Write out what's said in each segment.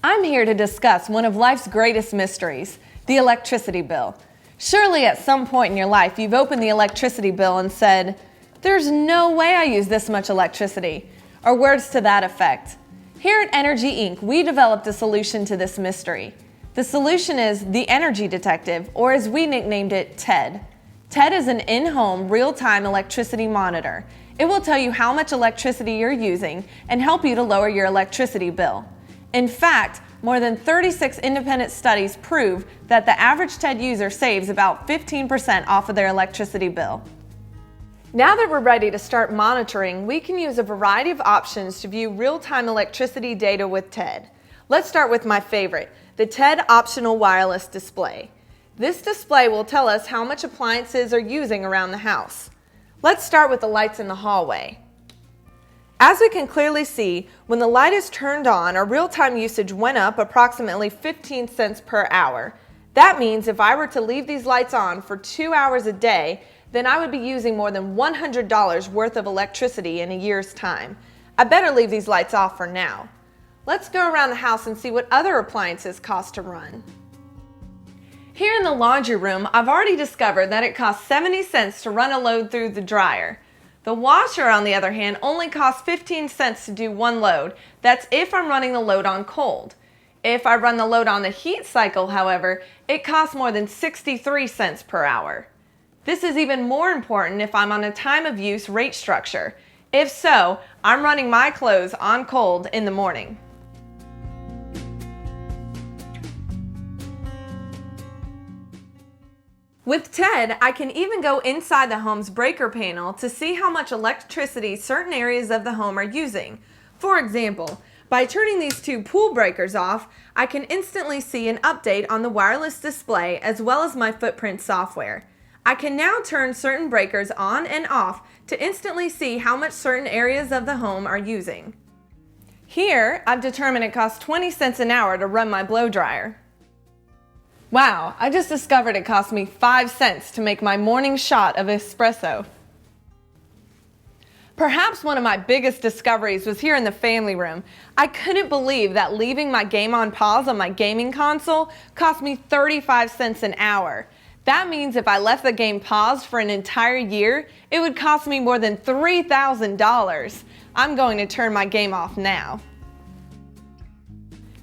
I'm here to discuss one of life's greatest mysteries, the electricity bill. Surely at some point in your life you've opened the electricity bill and said, "There's no way I use this much electricity," or words to that effect. Here at Energy Inc., we developed a solution to this mystery. The solution is the Energy Detective, or as we nicknamed it, TED. TED is an in-home, real-time electricity monitor. It will tell you how much electricity you're using and help you to lower your electricity bill. In fact, more than 36 independent studies prove that the average TED user saves about 15% off of their electricity bill. Now that we're ready to start monitoring, we can use a variety of options to view real-time electricity data with TED. Let's start with my favorite, the TED Optional Wireless Display. This display will tell us how much appliances are using around the house. Let's start with the lights in the hallway. As we can clearly see, when the light is turned on, our real-time usage went up approximately 15 cents per hour. That means if I were to leave these lights on for 2 hours a day, then I would be using more than $100 worth of electricity in a year's time. I better leave these lights off for now. Let's go around the house and see what other appliances cost to run. Here in the laundry room, I've already discovered that it costs 70 cents to run a load through the dryer. The washer, on the other hand, only costs 15 cents to do one load. That's if I'm running the load on cold. If I run the load on the heat cycle, however, it costs more than 63 cents per hour. This is even more important if I'm on a time of use rate structure. If so, I'm running my clothes on cold in the morning. With TED, I can even go inside the home's breaker panel to see how much electricity certain areas of the home are using. For example, by turning these two pool breakers off, I can instantly see an update on the wireless display as well as my footprint software. I can now turn certain breakers on and off to instantly see how much certain areas of the home are using. Here, I've determined it costs 20 cents an hour to run my blow dryer. Wow, I just discovered it cost me 5 cents to make my morning shot of espresso. Perhaps one of my biggest discoveries was here in the family room. I couldn't believe that leaving my game on pause on my gaming console cost me 35 cents an hour. That means if I left the game paused for an entire year, it would cost me more than $3,000. I'm going to turn my game off now.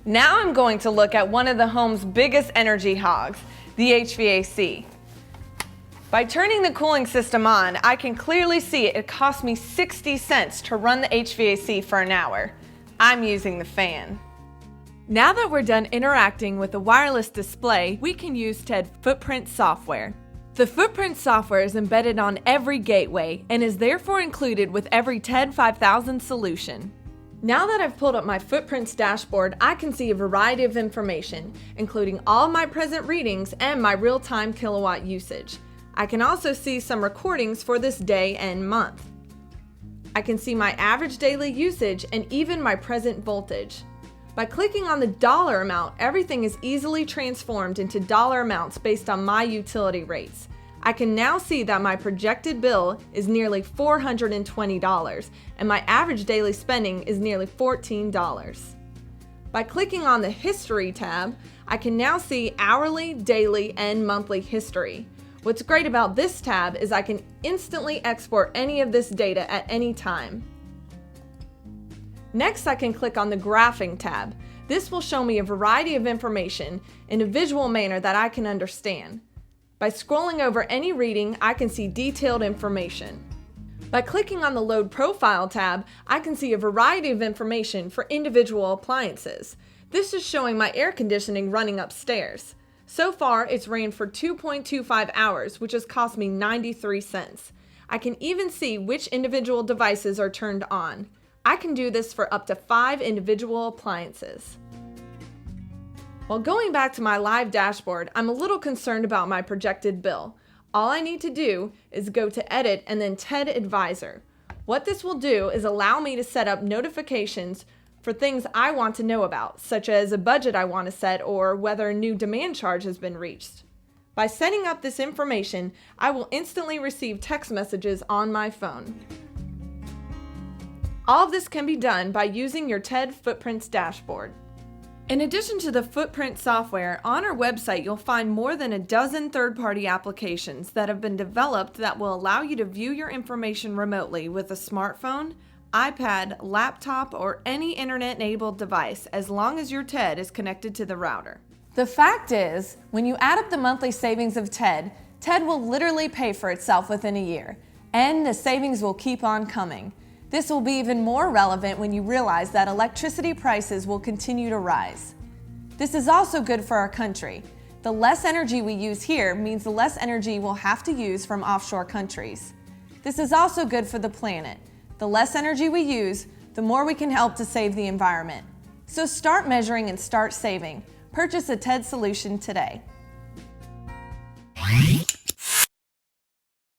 Now I'm going to look at one of the home's biggest energy hogs, the HVAC. By turning the cooling system on, I can clearly see it cost me 60 cents to run the HVAC for an hour. I'm using the fan. Now that we're done interacting with the wireless display, we can use TED Footprint software. The Footprint software is embedded on every gateway and is therefore included with every TED 5000 solution. Now that I've pulled up my Footprints dashboard, I can see a variety of information, including all my present readings and my real-time kilowatt usage. I can also see some recordings for this day and month. I can see my average daily usage and even my present voltage. By clicking on the dollar amount, everything is easily transformed into dollar amounts based on my utility rates. I can now see that my projected bill is nearly $420 and my average daily spending is nearly $14. By clicking on the History tab, I can now see hourly, daily, and monthly history. What's great about this tab is I can instantly export any of this data at any time. Next, I can click on the Graphing tab. This will show me a variety of information in a visual manner that I can understand. By scrolling over any reading, I can see detailed information. By clicking on the Load Profile tab, I can see a variety of information for individual appliances. This is showing my air conditioning running upstairs. So far, it's ran for 2.25 hours, which has cost me 93 cents. I can even see which individual devices are turned on. I can do this for up to 5 individual appliances. While going back to my live dashboard, I'm a little concerned about my projected bill. All I need to do is go to Edit and then TED Advisor. What this will do is allow me to set up notifications for things I want to know about, such as a budget I want to set or whether a new demand charge has been reached. By setting up this information, I will instantly receive text messages on my phone. All of this can be done by using your TED Footprints dashboard. In addition to the Footprint software, on our website you'll find more than a dozen third-party applications that have been developed that will allow you to view your information remotely with a smartphone, iPad, laptop, or any internet-enabled device as long as your TED is connected to the router. The fact is, when you add up the monthly savings of TED, TED will literally pay for itself within a year, and the savings will keep on coming. This will be even more relevant when you realize that electricity prices will continue to rise. This is also good for our country. The less energy we use here means the less energy we'll have to use from offshore countries. This is also good for the planet. The less energy we use, the more we can help to save the environment. So start measuring and start saving. Purchase a TED solution today.